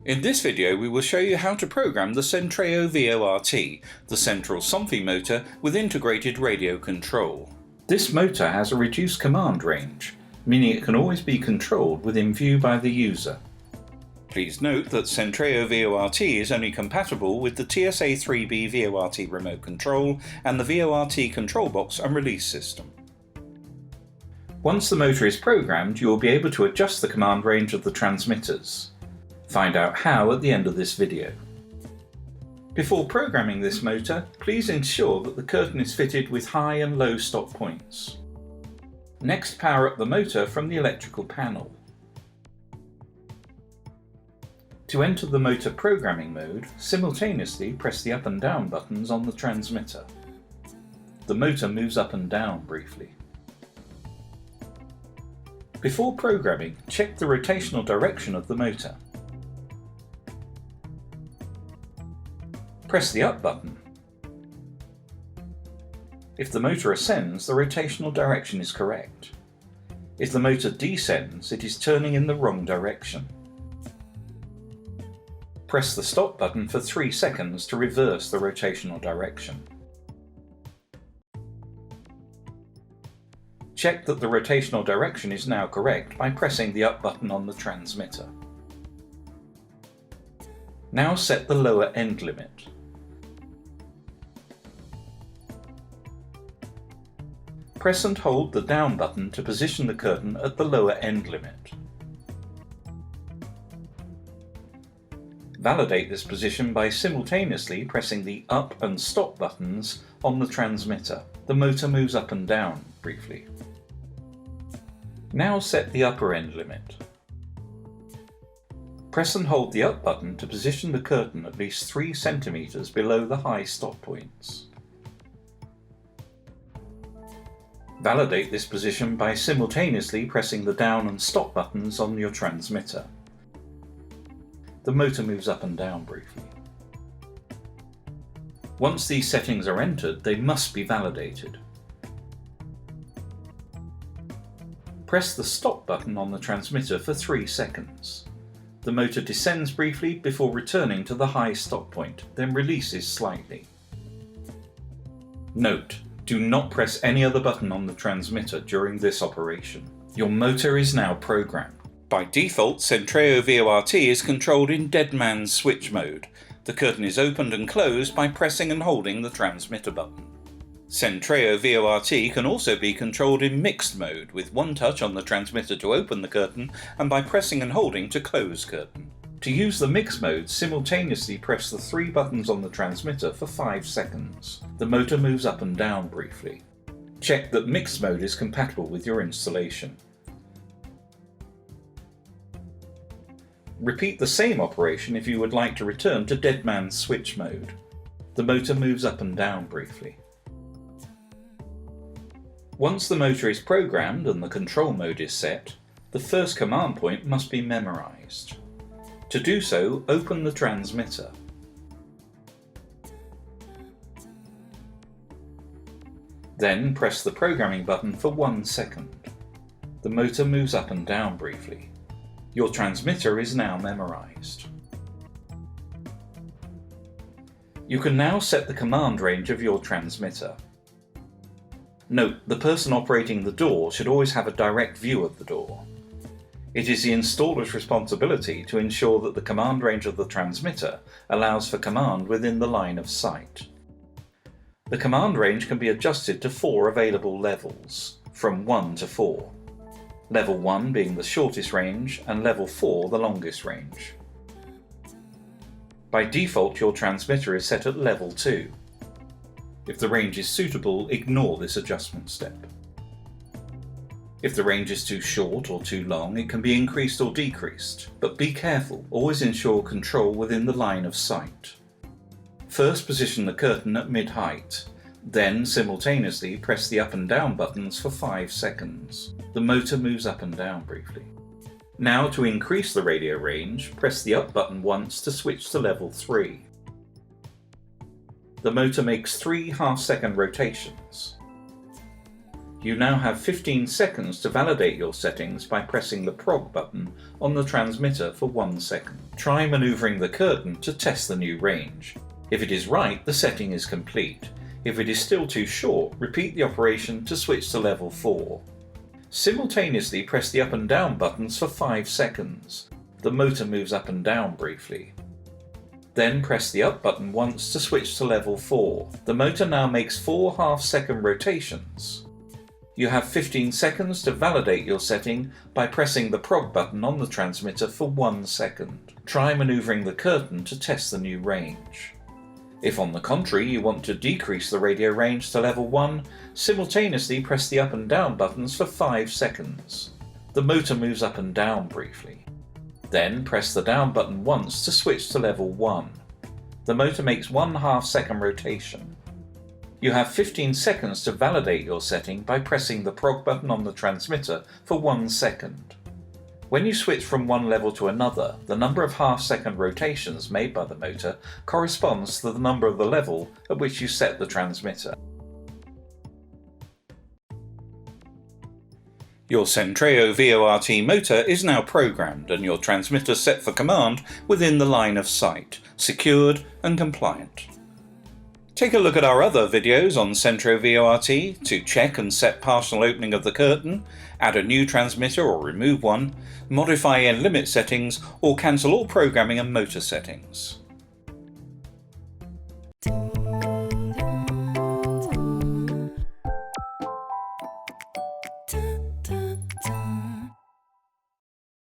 In this video we will show you how to program the Centreo VEO RT, the central Somfy motor with integrated radio control. This motor has a reduced command range, meaning it can always be controlled within view by the user. Please note that Centreo VEO RT is only compatible with the TSA-3B VEO RT remote control and the VEO RT control box and release system. Once the motor is programmed, you will be able to adjust the command range of the transmitters. Find out how at the end of this video. Before programming this motor, please ensure that the curtain is fitted with high and low stop points. Next, power up the motor from the electrical panel. To enter the motor programming mode, simultaneously press the up and down buttons on the transmitter. The motor moves up and down briefly. Before programming, check the rotational direction of the motor. Press the up button. If the motor ascends, the rotational direction is correct. If the motor descends, it is turning in the wrong direction. Press the stop button for 3 seconds to reverse the rotational direction. Check that the rotational direction is now correct by pressing the up button on the transmitter. Now set the lower end limit. Press and hold the down button to position the curtain at the lower end limit. Validate this position by simultaneously pressing the up and stop buttons on the transmitter. The motor moves up and down briefly. Now set the upper end limit. Press and hold the up button to position the curtain at least 3 cm below the high stop points. Validate this position by simultaneously pressing the down and stop buttons on your transmitter. The motor moves up and down briefly. Once these settings are entered, they must be validated. Press the stop button on the transmitter for 3 seconds. The motor descends briefly before returning to the high stop point, then releases slightly. Note: do not press any other button on the transmitter during this operation. Your motor is now programmed. By default, Centreo VEO RT is controlled in dead man's switch mode. The curtain is opened and closed by pressing and holding the transmitter button. Centreo VEO RT can also be controlled in mixed mode, with one touch on the transmitter to open the curtain and by pressing and holding to close curtain. To use the mix mode, simultaneously press the 3 buttons on the transmitter for 5 seconds. The motor moves up and down briefly. Check that mixed mode is compatible with your installation. Repeat the same operation if you would like to return to dead man's switch mode. The motor moves up and down briefly. Once the motor is programmed and the control mode is set, the first command point must be memorized. To do so, open the transmitter. Then press the programming button for 1 second. The motor moves up and down briefly. Your transmitter is now memorized. You can now set the command range of your transmitter. Note, the person operating the door should always have a direct view of the door. It is the installer's responsibility to ensure that the command range of the transmitter allows for command within the line of sight. The command range can be adjusted to 4 available levels, from 1 to 4. Level 1 being the shortest range and level 4 the longest range. By default, your transmitter is set at level 2. If the range is suitable, ignore this adjustment step. If the range is too short or too long, it can be increased or decreased, but be careful, always ensure control within the line of sight. First position the curtain at mid-height, then simultaneously press the up and down buttons for 5 seconds. The motor moves up and down briefly. Now to increase the radio range, press the up button once to switch to level 3. The motor makes 3 half-second rotations. You now have 15 seconds to validate your settings by pressing the prog button on the transmitter for 1 second. Try maneuvering the curtain to test the new range. If it is right, the setting is complete. If it is still too short, repeat the operation to switch to level 4. Simultaneously press the up and down buttons for 5 seconds. The motor moves up and down briefly. Then press the up button once to switch to level 4. The motor now makes 4 half-second rotations. You have 15 seconds to validate your setting by pressing the prog button on the transmitter for 1 second. Try maneuvering the curtain to test the new range. If on the contrary you want to decrease the radio range to level 1, simultaneously press the up and down buttons for 5 seconds. The motor moves up and down briefly. Then press the down button once to switch to level 1. The motor makes 1 half-second rotation. You have 15 seconds to validate your setting by pressing the prog button on the transmitter for 1 second. When you switch from one level to another, the number of half-second rotations made by the motor corresponds to the number of the level at which you set the transmitter. Your Centreo VEO RT motor is now programmed and your transmitter set for command within the line of sight, secured and compliant. Take a look at our other videos on Centreo VEO RT to check and set partial opening of the curtain, add a new transmitter or remove one, modify and limit settings, or cancel all programming and motor settings.